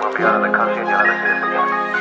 we'll be out of the country and you'll never see us again.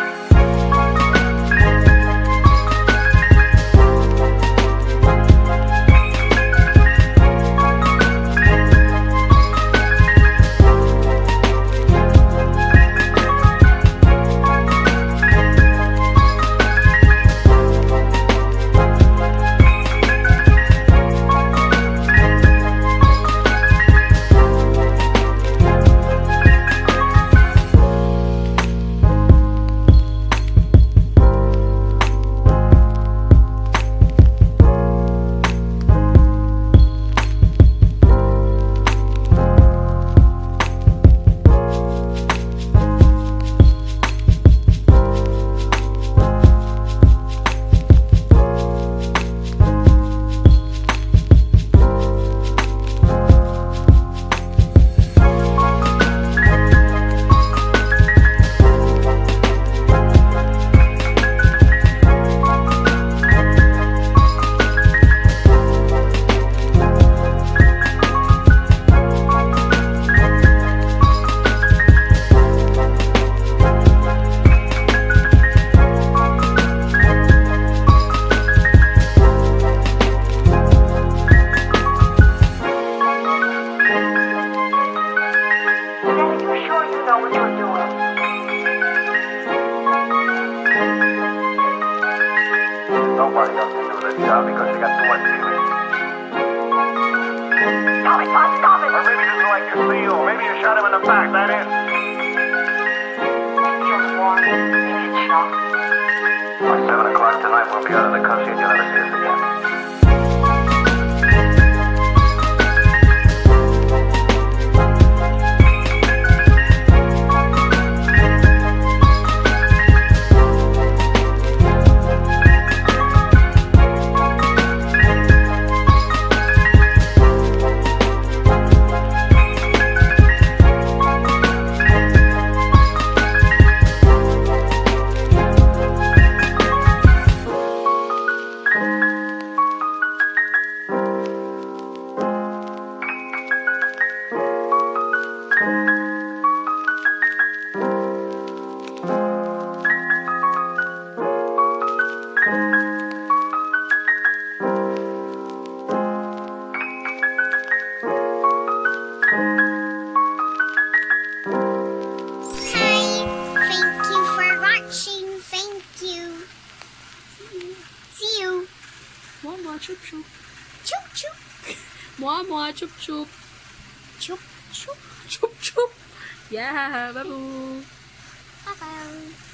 Nobody else can do this job because you got too much feeling. Stop it, Todd, stop it! Or maybe he doesn't like your seal. Maybe you shot him in the back, that is. Maybe it's warm. Maybe it's shock. By 7 o'clock tonight, we'll be out of the country and you'll never see us again. Chup chup. Chup chup. Moi moi chup chup. Chup, chup. Chup chup. Yeah, babu. Bye-bye.